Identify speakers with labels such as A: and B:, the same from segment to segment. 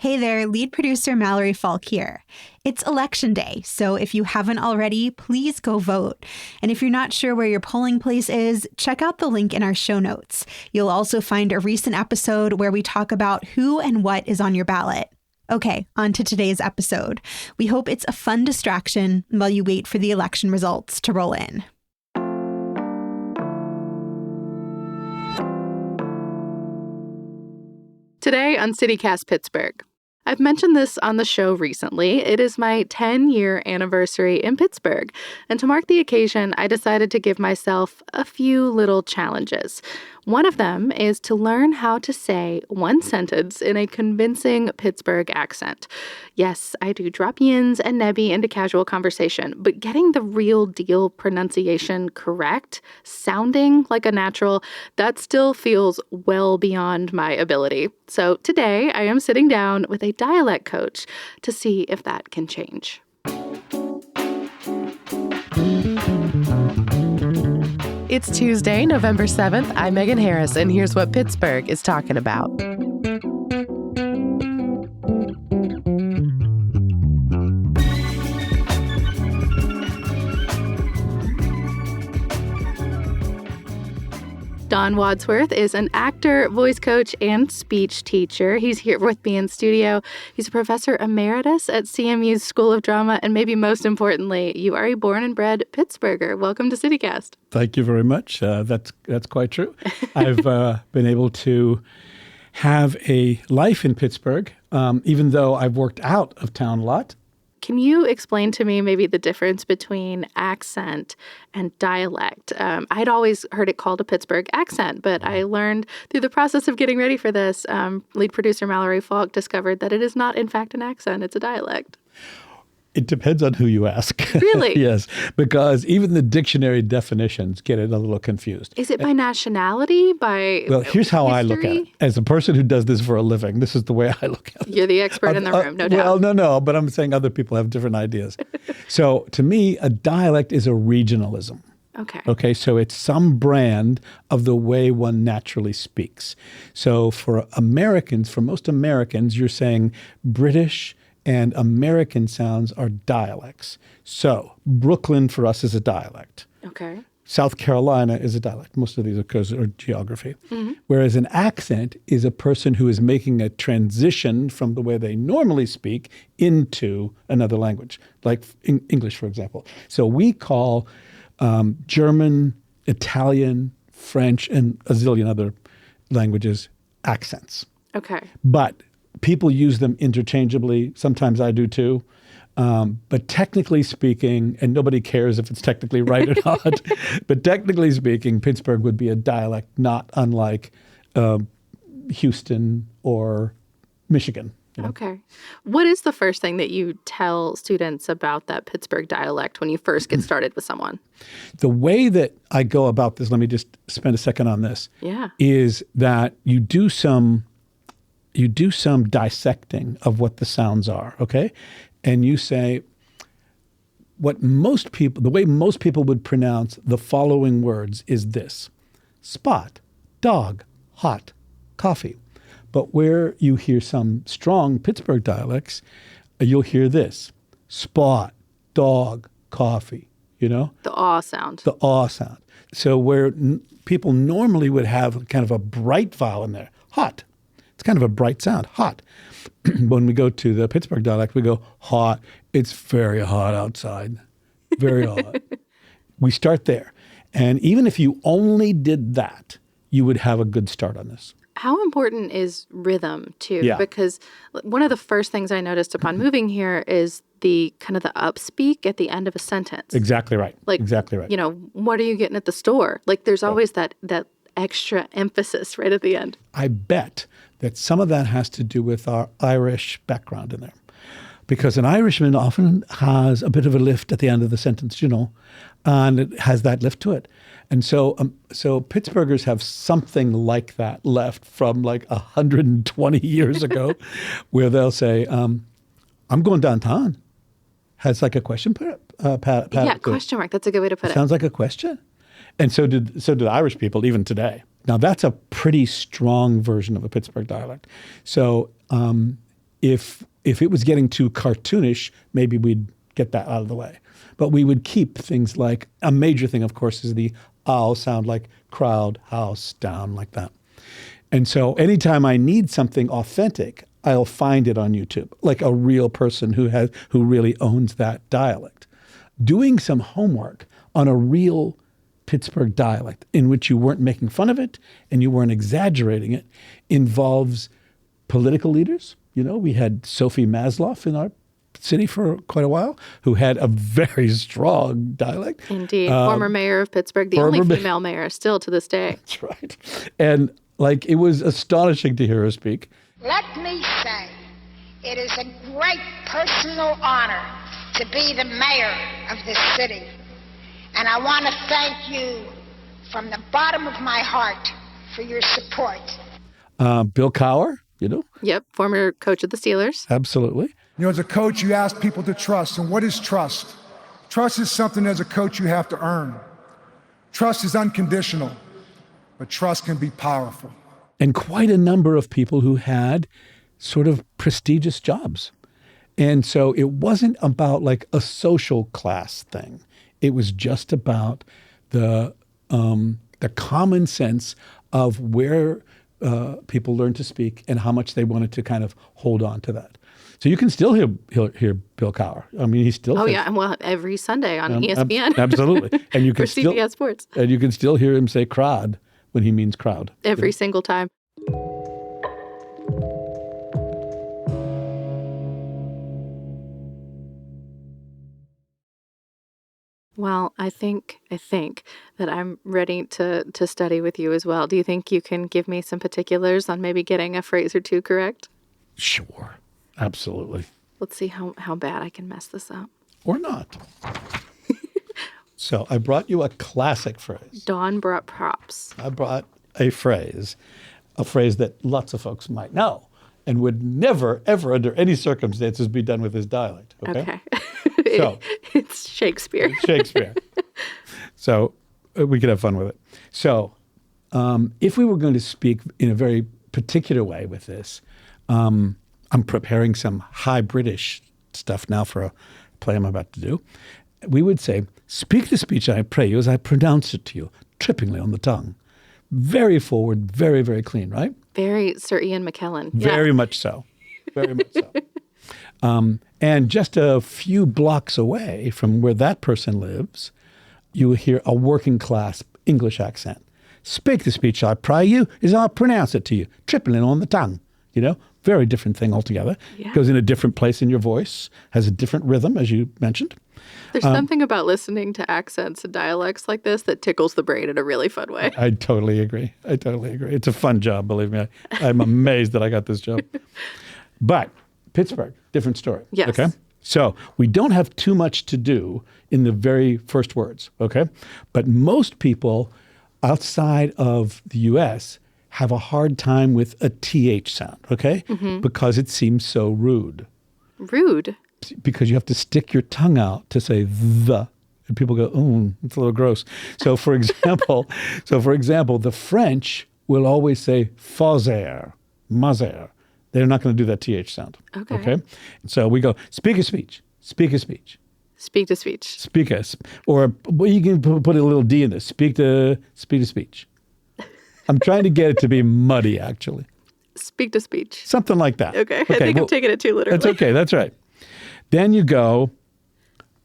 A: Hey there, lead producer Mallory Falk here. It's election day, so if you haven't already, please go vote. And if you're not sure where your polling place is, check out the link in our show notes. You'll also find a recent episode where we talk about who and what is on your ballot. Okay, on to today's episode. We hope it's a fun distraction while you wait for the election results to roll in.
B: Today on CityCast Pittsburgh. I've mentioned this on the show recently. It is my 10-year anniversary in Pittsburgh, and to mark the occasion, I decided to give myself a few little challenges. One of them is to learn how to say one sentence in a convincing Pittsburgh accent. Yes, I do drop yins and nebby into casual conversation, but getting the real deal pronunciation correct, sounding like a natural, that still feels well beyond my ability. So today I am sitting down with a dialect coach to see if that can change.
C: It's Tuesday, November 7th. I'm Megan Harris, and here's what Pittsburgh is talking about.
B: Don Wadsworth is an actor, voice coach, and speech teacher. He's here with me in studio. He's a professor emeritus at CMU's School of Drama, and maybe most importantly, you are a born and bred Pittsburgher. Welcome to CityCast.
D: Thank you very much. That's quite true. I've been able to have a life in Pittsburgh, even though I've worked out of town a lot.
B: Can you explain to me maybe the difference between accent and dialect? I'd always heard it called a Pittsburgh accent, but I learned through the process of getting ready for this, lead producer Mallory Falk discovered that it is not, in fact, an accent. It's a dialect.
D: It depends on who you ask.
B: Really?
D: Yes, because even the dictionary definitions get it a little confused.
B: Is it by nationality?
D: Well, here's how I look at it. As a person who does this for a living, this is the way I look at it.
B: You're the expert in the room, no doubt.
D: Well, no, but I'm saying other people have different ideas. So to me, a dialect is a regionalism. Okay, so it's some brand of the way one naturally speaks. So for Americans, for most Americans, you're saying British and American sounds are dialects. So Brooklyn for us is a dialect.
B: Okay.
D: South Carolina is a dialect. Most of these are geography. Mm-hmm. Whereas an accent is a person who is making a transition from the way they normally speak into another language, like English, for example. So we call German, Italian, French, and a zillion other languages accents.
B: Okay.
D: But people use them interchangeably. Sometimes I do too. But technically speaking, and nobody cares if it's technically right or not, but technically speaking, Pittsburgh would be a dialect not unlike Houston or Michigan. You know?
B: Okay. What is the first thing that you tell students about that Pittsburgh dialect when you first get started with someone?
D: The way that I go about this, let me just spend a second on this, is that you do some dissecting of what the sounds are, okay? And you say the way most people would pronounce the following words is this: spot, dog, hot, coffee. But where you hear some strong Pittsburgh dialects, you'll hear this: spot, dog, coffee, you know?
B: The aw sound.
D: The aw sound. So where people normally would have kind of a bright vowel in there, hot. It's kind of a bright sound, hot. When we go to the Pittsburgh dialect, we go hot. It's very hot outside, very hot. We start there. And even if you only did that, you would have a good start on this.
B: How important is rhythm, too?
D: Yeah.
B: Because one of the first things I noticed upon moving here is the kind of the upspeak at the end of a sentence.
D: Exactly right. Exactly right.
B: You know, what are you getting at the store? Like there's always that extra emphasis right at the end.
D: I bet that some of that has to do with our Irish background in there. Because an Irishman often has a bit of a lift at the end of the sentence, you know, and it has that lift to it. And so Pittsburghers have something like that left from like 120 years ago, where they'll say, I'm going downtown. Has like a question
B: question mark. That's a good way to put it.
D: Sounds like a question. And so did Irish people even today. Now that's a pretty strong version of a Pittsburgh dialect. So if it was getting too cartoonish, maybe we'd get that out of the way. But we would keep things like, a major thing, of course, is the ow sound, like crowd, house, down, like that. And so anytime I need something authentic, I'll find it on YouTube, like a real person who really owns that dialect. Doing some homework on a real Pittsburgh dialect in which you weren't making fun of it and you weren't exaggerating it involves political leaders. You know, we had Sophie Masloff in our city for quite a while who had a very strong dialect.
B: Indeed. Former mayor of Pittsburgh, the only female mayor still to this day.
D: That's right. And like, it was astonishing to hear her speak.
E: Let me say, it is a great personal honor to be the mayor of this city. And I want to thank you from the bottom of my heart for your support.
D: Bill Cowher, you know?
B: Yep, former coach of the Steelers.
D: Absolutely.
F: You know, as a coach, you ask people to trust. And what is trust? Trust is something as a coach you have to earn. Trust is unconditional, but trust can be powerful.
D: And quite a number of people who had sort of prestigious jobs. And so it wasn't about like a social class thing. It was just about the common sense of where people learned to speak and how much they wanted to kind of hold on to that. So you can still hear Bill Cowher. I mean, he's still.
B: Oh yeah, and well, every Sunday on ESPN.
D: Absolutely, and you can
B: for CBS Sports.
D: And you can still hear him say "crowd" when he means crowd.
B: Every single time. Well, I think that I'm ready to study with you as well. Do you think you can give me some particulars on maybe getting a phrase or two correct?
D: Sure. Absolutely.
B: Let's see how bad I can mess this up.
D: Or not. So I brought you a classic phrase.
B: Dawn brought props.
D: I brought a phrase that lots of folks might know and would never, ever, under any circumstances, be done with his dialect. Okay. So,
B: it's Shakespeare.
D: Shakespeare. So we could have fun with it. So if we were going to speak in a very particular way with this, I'm preparing some high British stuff now for a play I'm about to do. We would say, speak the speech I pray you as I pronounce it to you, trippingly on the tongue. Very forward, very, very clean, right?
B: Very Sir Ian McKellen.
D: Very much so. Very much so. And just a few blocks away from where that person lives, you hear a working class English accent. Speak the speech I pray you as I pronounce it to you, trippingly on the tongue, you know? Very different thing altogether.
B: Yeah.
D: Goes in a different place in your voice, has a different rhythm, as you mentioned.
B: There's something about listening to accents and dialects like this that tickles the brain in a really fun way.
D: I totally agree. It's a fun job, believe me. I'm amazed that I got this job. But Pittsburgh, different story.
B: Yes.
D: Okay? So we don't have too much to do in the very first words, okay? But most people outside of the U.S. have a hard time with a TH sound, okay? Mm-hmm. Because it seems so rude.
B: Rude?
D: Because you have to stick your tongue out to say the, and people go, oh, it's a little gross. So for example, the French will always say fazer, mazer. They're not going to do that TH sound. Okay? So we go, speak a speech, speak a speech.
B: Speak to speech.
D: Speak a, or well, you can put a little D in this, speak to speech. I'm trying to get it to be muddy, actually.
B: Speak to speech.
D: Something like that.
B: Okay. I think I'm taking it too literally.
D: That's okay. That's right. Then you go,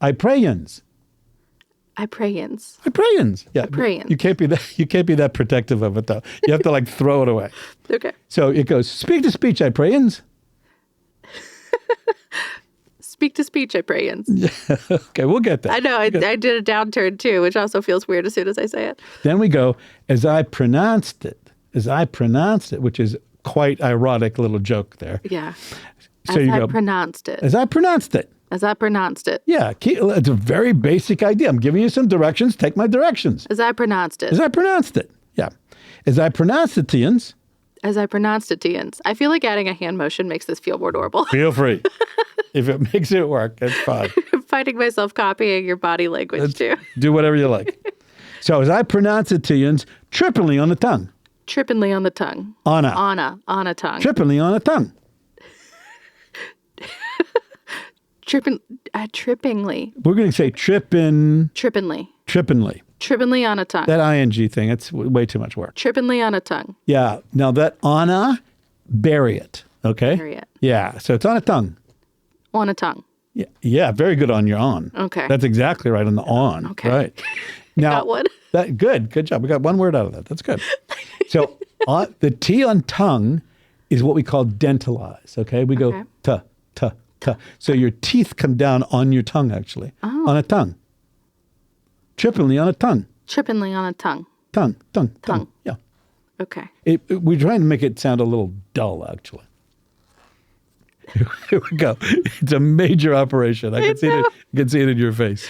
D: I prayins.
B: I prayins.
D: I prayins. Yeah.
B: I prayins.
D: You can't be that protective of it though. You have to like throw it away.
B: Okay.
D: So it goes, speak to speech, I prayins.
B: Speak to speech, I prayins.
D: Yeah. Okay, we'll get that.
B: I know. I did a downturn too, which also feels weird as soon as I say it.
D: Then we go, as I pronounced it, which is quite ironic little joke there.
B: Yeah.
D: So
B: as I pronounced it.
D: As I pronounced it.
B: As I pronounced it.
D: Yeah, it's a very basic idea. I'm giving you some directions. Take my directions.
B: As I pronounced it.
D: As I pronounced it. Yeah. As I pronounced it, Tians.
B: As I pronounced it, Tians. I feel like adding a hand motion makes this feel more adorable.
D: Feel free. If it makes it work, it's fine.
B: I'm finding myself copying your body language too.
D: Do whatever you like. So as I pronounce it, Tians, trippingly on the tongue.
B: Trippingly on the tongue.
D: On a
B: tongue.
D: Trippingly on the tongue.
B: Trippingly.
D: We're going to say trippingly.
B: Trippingly on a tongue.
D: That ing thing, it's way too much work.
B: Trippingly on a tongue.
D: Yeah. Now that "on" bury it. Okay?
B: Bury it.
D: Yeah. So it's on a tongue.
B: On a tongue.
D: Yeah. Yeah. Very good on your "on."
B: Okay.
D: That's exactly right on the "on."
B: Okay.
D: Right. Now,
B: Got one.
D: Good job. We got one word out of that. That's good. So the T on tongue is what we call dentalize. Okay. We go t. So your teeth come down on your tongue, actually.
B: Oh.
D: On a tongue. Trippingly on a tongue.
B: Trippingly on a tongue.
D: Tongue. Yeah.
B: Okay.
D: We're trying to make it sound a little dull, actually. Here we go. It's a major operation. I can see it in your face.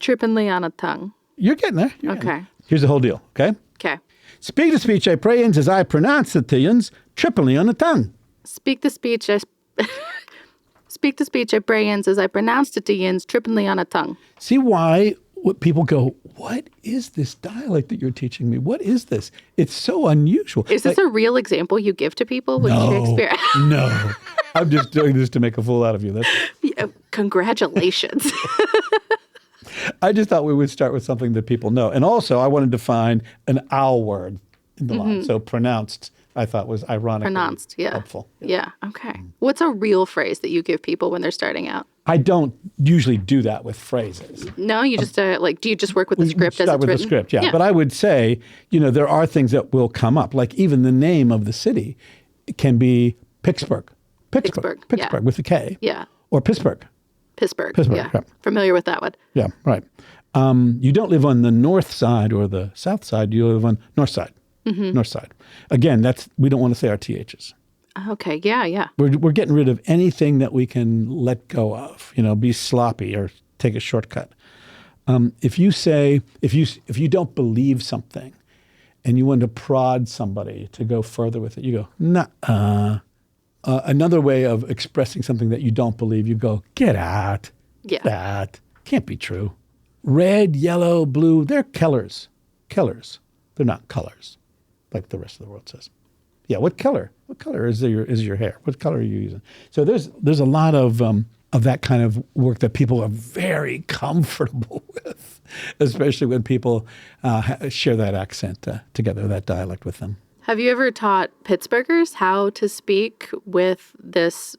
B: Trippingly on a tongue.
D: You're getting there.
B: Okay.
D: Here's the whole deal, okay?
B: Okay.
D: Speak the speech I pray as I pronounce the things trippingly on the tongue.
B: Speak the speech I pray as I pronounce the yins trippingly on a tongue.
D: See why people go, what is this dialect that you're teaching me? What is this? It's so unusual.
B: Is this a real example you give to people with Shakespeare?
D: No. I'm just doing this to make a fool out of you.
B: Congratulations.
D: I just thought we would start with something that people know. And also, I wanted to find an owl word in the line. So pronounced, I thought was ironically helpful.
B: Yeah. Okay. What's a real phrase that you give people when they're starting out?
D: I don't usually do that with phrases.
B: No, you just do you just work with the script as it's
D: with
B: written?
D: The script, yeah. But I would say, there are things that will come up. Like even the name of the city can be Pittsburgh. Pittsburgh with a K.
B: Yeah.
D: Or Pittsburgh.
B: Pittsburgh.
D: Yeah.
B: Familiar with that one.
D: Yeah, right. You don't live on the north side or the south side. You live on north side. Mm-hmm. North side. Again, we don't want to say our THs.
B: Okay, yeah.
D: We're getting rid of anything that we can let go of, be sloppy or take a shortcut. If you don't believe something and you want to prod somebody to go further with it, you go, nah. Another way of expressing something that you don't believe, you go, get out.
B: Yeah.
D: That can't be true. Red, yellow, blue, they're colors. Colors. They're not colors, like the rest of the world says. Yeah, what color? What color is your hair? What color are you using? So there's a lot of that kind of work that people are very comfortable with, especially when people share that accent together, that dialect with them.
B: Have you ever taught Pittsburghers how to speak with this,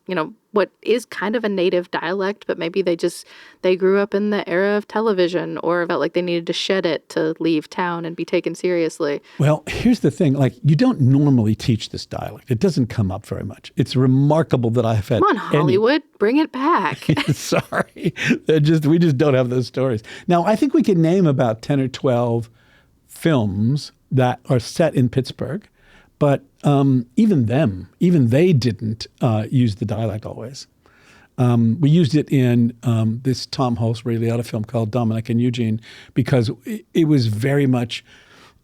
B: what is kind of a native dialect, but maybe they grew up in the era of television or felt like they needed to shed it to leave town and be taken seriously? Well,
D: here's the thing. You don't normally teach this dialect. It doesn't come up very much. It's remarkable that I've had...
B: Come on, Hollywood, bring it back.
D: Sorry. We just don't have those stories. Now, I think we can name about 10 or 12 films that are set in Pittsburgh. But even they didn't use the dialect always. We used it in this Tom Hulce Ray Liotta film called Dominic and Eugene because it was very much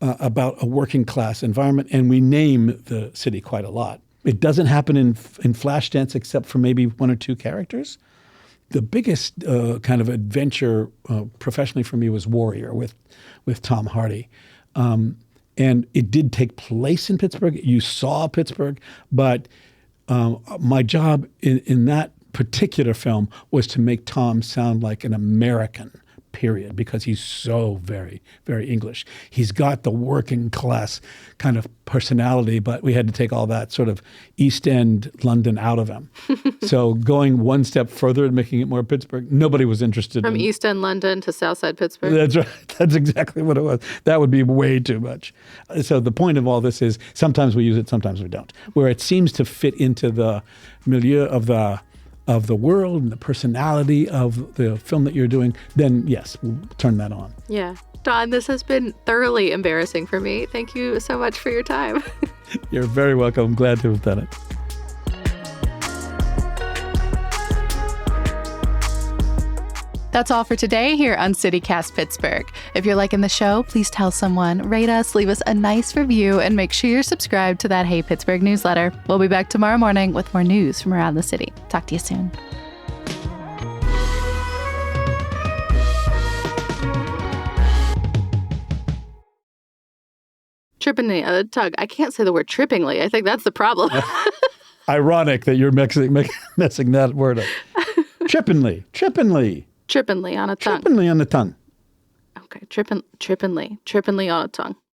D: about a working class environment, and we name the city quite a lot. It doesn't happen in Flashdance except for maybe one or two characters. The biggest kind of adventure professionally for me was Warrior with Tom Hardy. And it did take place in Pittsburgh. You saw Pittsburgh, but my job in that particular film was to make Tom sound like an American, period, because he's so very, very English. He's got the working class kind of personality, but we had to take all that sort of East End London out of him. So going one step further and making it more Pittsburgh, nobody was interested
B: From East End London to Southside Pittsburgh?
D: That's right. That's exactly what it was. That would be way too much. So the point of all this is sometimes we use it, sometimes we don't. Where it seems to fit into the milieu of the world and the personality of the film that you're doing, then yes, we'll turn that on.
B: Yeah. Don, this has been thoroughly embarrassing for me. Thank you so much for your time.
D: You're very welcome. I'm glad to have done it.
C: That's all for today here on CityCast Pittsburgh. If you're liking the show, please tell someone, rate us, leave us a nice review, and make sure you're subscribed to that Hey Pittsburgh newsletter. We'll be back tomorrow morning with more news from around the city. Talk to you soon.
B: Trippingly, Tug, I can't say the word trippingly. I think that's the problem.
D: ironic that you're messing that word up. Trippinly.
B: Trippinly on a tongue.
D: Trippinly on the tongue.
B: Okay, trippinly on a tongue.